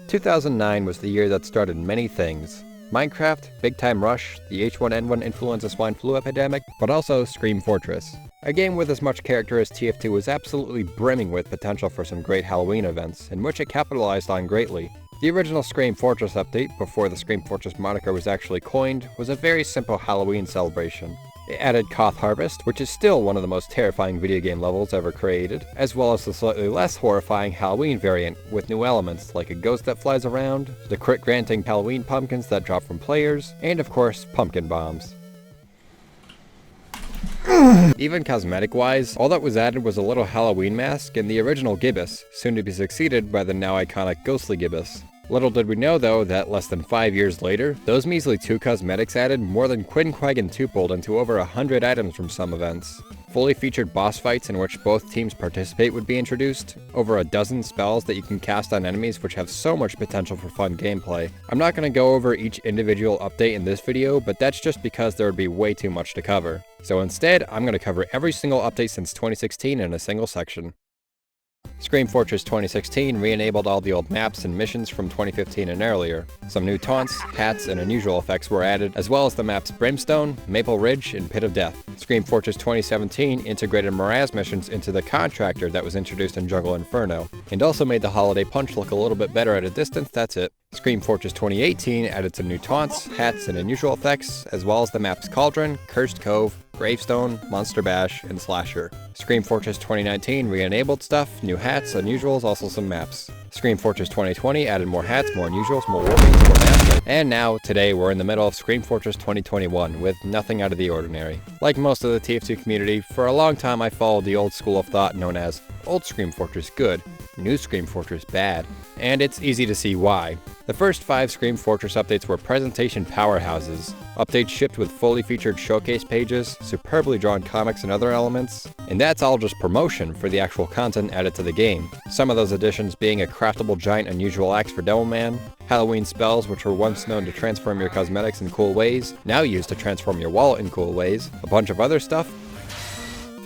2009 was the year that started many things. Minecraft, Big Time Rush, the H1N1 influenza swine flu epidemic, but also Scream Fortress. A game with as much character as TF2 was absolutely brimming with potential for some great Halloween events, in which it capitalized on greatly. The original Scream Fortress update, before the Scream Fortress moniker was actually coined, was a very simple Halloween celebration. It added Koth Harvest, which is still one of the most terrifying video game levels ever created, as well as the slightly less horrifying Halloween variant, with new elements like a ghost that flies around, the crit-granting Halloween pumpkins that drop from players, and of course, pumpkin bombs. Even cosmetic-wise, all that was added was a little Halloween mask and the original gibbous, soon to be succeeded by the now iconic ghostly gibbous. Little did we know though that less than 5 years later, those measly 2 cosmetics added more than quinquagentupled into over 100 items from some events. Fully featured boss fights in which both teams participate would be introduced, over a dozen spells that you can cast on enemies which have so much potential for fun gameplay. I'm not going to go over each individual update in this video, but that's just because there would be way too much to cover. So instead, I'm going to cover every single update since 2016 in a single section. Scream Fortress 2016 re-enabled all the old maps and missions from 2015 and earlier. Some new taunts, hats, and unusual effects were added, as well as the maps Brimstone, Maple Ridge, and Pit of Death. Scream Fortress 2017 integrated Miraz missions into the Contractor that was introduced in Jungle Inferno, and also made the Holiday Punch look a little bit better at a distance, that's it. Scream Fortress 2018 added some new taunts, hats, and unusual effects, as well as the maps Cauldron, Cursed Cove, Gravestone, Monster Bash, and Slasher. Scream Fortress 2019 re-enabled stuff, new hats, unusuals, also some maps. Scream Fortress 2020 added more hats, more unusuals, more warpings, more maps. And now, today, we're in the middle of Scream Fortress 2021, with nothing out of the ordinary. Like most of the TF2 community, for a long time I followed the old school of thought known as Old Scream Fortress good, New Scream Fortress bad. And it's easy to see why. The first 5 Scream Fortress updates were presentation powerhouses. Updates shipped with fully featured showcase pages, superbly drawn comics and other elements, and that's all just promotion for the actual content added to the game. Some of those additions being a craftable giant unusual axe for Devilman, Halloween spells which were once known to transform your cosmetics in cool ways, now used to transform your wallet in cool ways, a bunch of other stuff,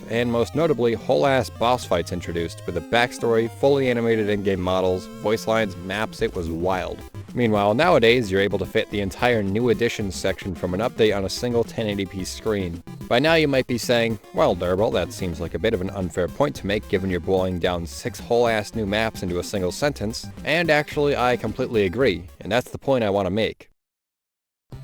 and most notably, whole-ass boss fights introduced, with a backstory, fully animated in-game models, voice lines, maps. It was wild. Meanwhile, nowadays, you're able to fit the entire New Editions section from an update on a single 1080p screen. By now you might be saying, well durrbill, that seems like a bit of an unfair point to make given you're boiling down 6 whole-ass new maps into a single sentence, and actually I completely agree, and that's the point I want to make.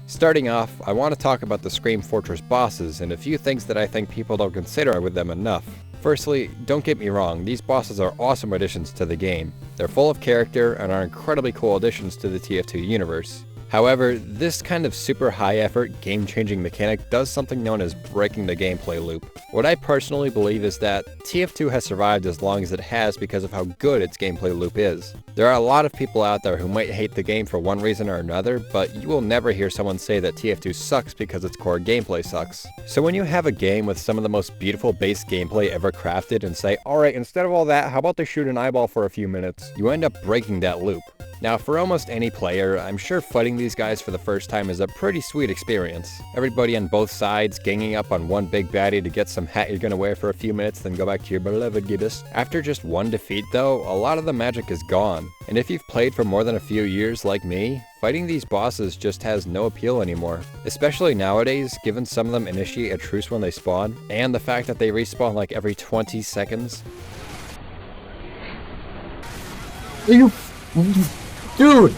Starting off, I want to talk about the Scream Fortress bosses and a few things that I think people don't consider with them enough. Firstly, don't get me wrong, these bosses are awesome additions to the game. They're full of character and are incredibly cool additions to the TF2 universe. However, this kind of super high-effort, game-changing mechanic does something known as breaking the gameplay loop. What I personally believe is that TF2 has survived as long as it has because of how good its gameplay loop is. There are a lot of people out there who might hate the game for one reason or another, but you will never hear someone say that TF2 sucks because its core gameplay sucks. So when you have a game with some of the most beautiful base gameplay ever crafted and say, alright, instead of all that, how about they shoot an eyeball for a few minutes? You end up breaking that loop. Now, for almost any player, I'm sure fighting these guys for the first time is a pretty sweet experience. Everybody on both sides ganging up on one big baddie to get some hat you're gonna wear for a few minutes, then go back to your beloved gibbous. After just one defeat though, a lot of the magic is gone. And if you've played for more than a few years like me, fighting these bosses just has no appeal anymore. Especially nowadays, given some of them initiate a truce when they spawn, and the fact that they respawn like every 20 seconds. Dude,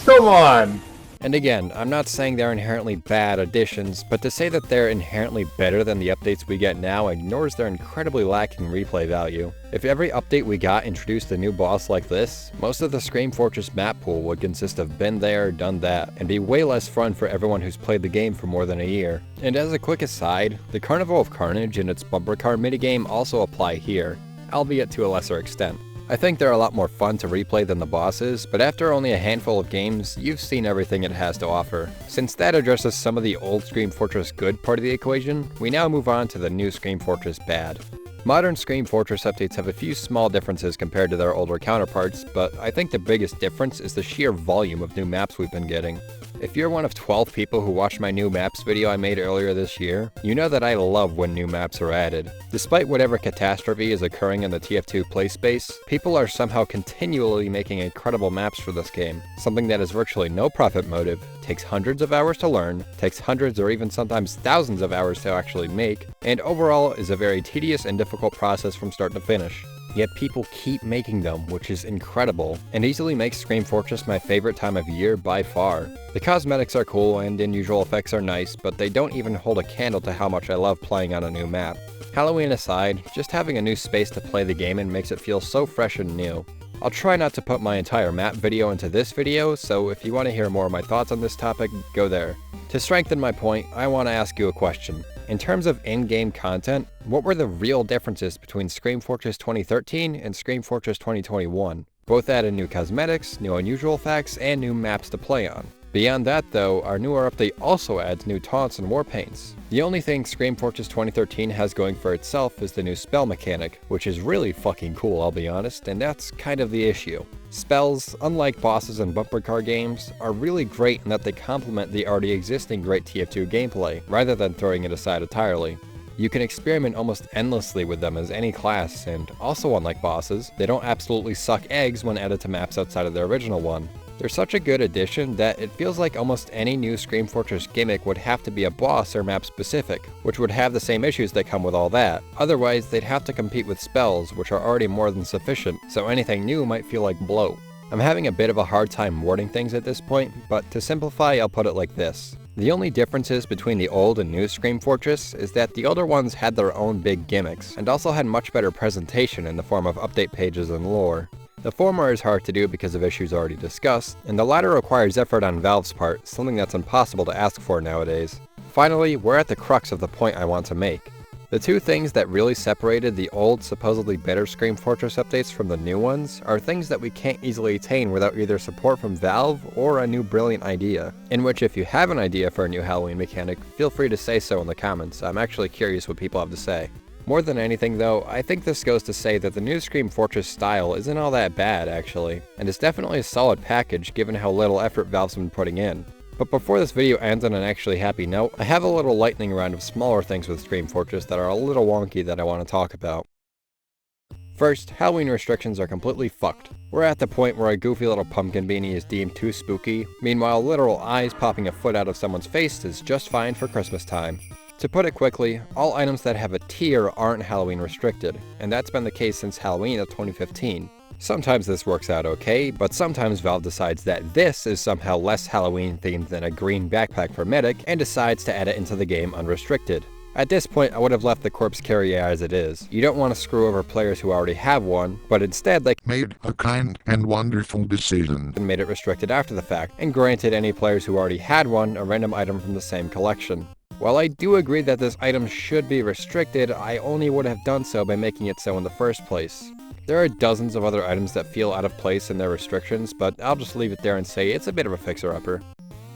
come on! And again, I'm not saying they're inherently bad additions, but to say that they're inherently better than the updates we get now ignores their incredibly lacking replay value. If every update we got introduced a new boss like this, most of the Scream Fortress map pool would consist of been there, done that, and be way less fun for everyone who's played the game for more than a year. And as a quick aside, the Carnival of Carnage and its bumper car minigame also apply here, albeit to a lesser extent. I think they're a lot more fun to replay than the bosses, but after only a handful of games, you've seen everything it has to offer. Since that addresses some of the old Scream Fortress good part of the equation, we now move on to the new Scream Fortress bad. Modern Scream Fortress updates have a few small differences compared to their older counterparts, but I think the biggest difference is the sheer volume of new maps we've been getting. If you're one of 12 people who watched my new maps video I made earlier this year, you know that I love when new maps are added. Despite whatever catastrophe is occurring in the TF2 playspace, people are somehow continually making incredible maps for this game, something that has virtually no profit motive, takes hundreds of hours to learn, takes hundreds or even sometimes thousands of hours to actually make, and overall is a very tedious and difficult process from start to finish. Yet people keep making them, which is incredible, and easily makes Scream Fortress my favorite time of year by far. The cosmetics are cool and unusual effects are nice, but they don't even hold a candle to how much I love playing on a new map. Halloween aside, just having a new space to play the game in makes it feel so fresh and new. I'll try not to put my entire map video into this video, so if you want to hear more of my thoughts on this topic, go there. To strengthen my point, I want to ask you a question. In terms of in-game content, what were the real differences between Scream Fortress 2013 and Scream Fortress 2021? Both added new cosmetics, new unusual effects, and new maps to play on. Beyond that though, our newer update also adds new taunts and war paints. The only thing Scream Fortress 2013 has going for itself is the new spell mechanic, which is really fucking cool, I'll be honest, and that's kind of the issue. Spells, unlike bosses and bumper car games, are really great in that they complement the already existing great TF2 gameplay, rather than throwing it aside entirely. You can experiment almost endlessly with them as any class, and also unlike bosses, they don't absolutely suck eggs when added to maps outside of their original one. They're such a good addition that it feels like almost any new Scream Fortress gimmick would have to be a boss or map specific, which would have the same issues that come with all that. Otherwise, they'd have to compete with spells, which are already more than sufficient, so anything new might feel like bloat. I'm having a bit of a hard time wording things at this point, but to simplify, I'll put it like this. The only differences between the old and new Scream Fortress is that the older ones had their own big gimmicks, and also had much better presentation in the form of update pages and lore. The former is hard to do because of issues already discussed, and the latter requires effort on Valve's part, something that's impossible to ask for nowadays. Finally, we're at the crux of the point I want to make. The two things that really separated the old, supposedly better Scream Fortress updates from the new ones are things that we can't easily attain without either support from Valve or a new brilliant idea. In which, if you have an idea for a new Halloween mechanic, feel free to say so in the comments. I'm actually curious what people have to say. More than anything though, I think this goes to say that the new Scream Fortress style isn't all that bad actually, and it's definitely a solid package given how little effort Valve's been putting in. But before this video ends on an actually happy note, I have a little lightning round of smaller things with Scream Fortress that are a little wonky that I want to talk about. First, Halloween restrictions are completely fucked. We're at the point where a goofy little pumpkin beanie is deemed too spooky, meanwhile literal eyes popping a foot out of someone's face is just fine for Christmas time. To put it quickly, all items that have a tier aren't Halloween restricted, and that's been the case since Halloween of 2015. Sometimes this works out okay, but sometimes Valve decides that this is somehow less Halloween themed than a green backpack for Medic and decides to add it into the game unrestricted. At this point, I would have left the corpse carrier as it is. You don't want to screw over players who already have one, but instead they made a kind and wonderful decision and made it restricted after the fact, and granted any players who already had one a random item from the same collection. While I do agree that this item should be restricted, I only would have done so by making it so in the first place. There are dozens of other items that feel out of place in their restrictions, but I'll just leave it there and say it's a bit of a fixer-upper.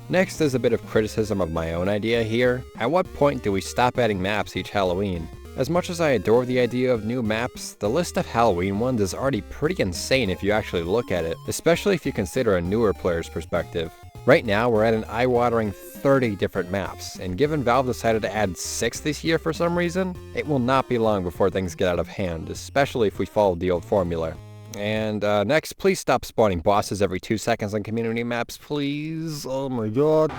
Next is a bit of criticism of my own idea here. At what point do we stop adding maps each Halloween? As much as I adore the idea of new maps, the list of Halloween ones is already pretty insane if you actually look at it, especially if you consider a newer player's perspective. Right now, we're at an eye-watering 30 different maps, and given Valve decided to add 6 this year for some reason, it will not be long before things get out of hand, especially if we follow the old formula. And next, please stop spawning bosses every 2 seconds on community maps, please. Oh my god.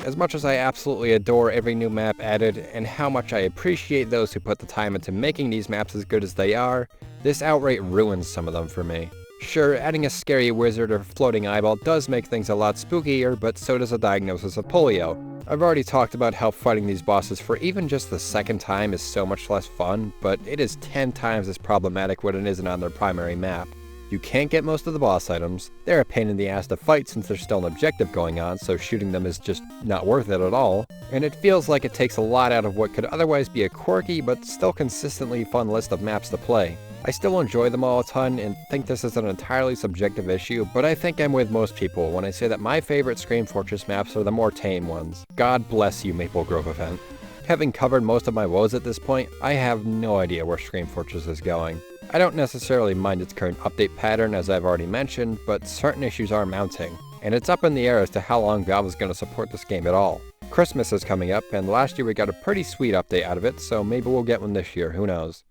As much as I absolutely adore every new map added, and how much I appreciate those who put the time into making these maps as good as they are, this outright ruins some of them for me. Sure, adding a scary wizard or floating eyeball does make things a lot spookier, but so does a diagnosis of polio. I've already talked about how fighting these bosses for even just the second time is so much less fun, but it is 10 times as problematic when it isn't on their primary map. You can't get most of the boss items, they're a pain in the ass to fight since there's still an objective going on, so shooting them is just not worth it at all, and it feels like it takes a lot out of what could otherwise be a quirky but still consistently fun list of maps to play. I still enjoy them all a ton and think this is an entirely subjective issue, but I think I'm with most people when I say that my favorite Scream Fortress maps are the more tame ones. God bless you, Maple Grove event. Having covered most of my woes at this point, I have no idea where Scream Fortress is going. I don't necessarily mind its current update pattern as I've already mentioned, but certain issues are mounting. and it's up in the air as to how long Valve is going to support this game at all. Christmas is coming up, and last year we got a pretty sweet update out of it, so maybe we'll get one this year, who knows.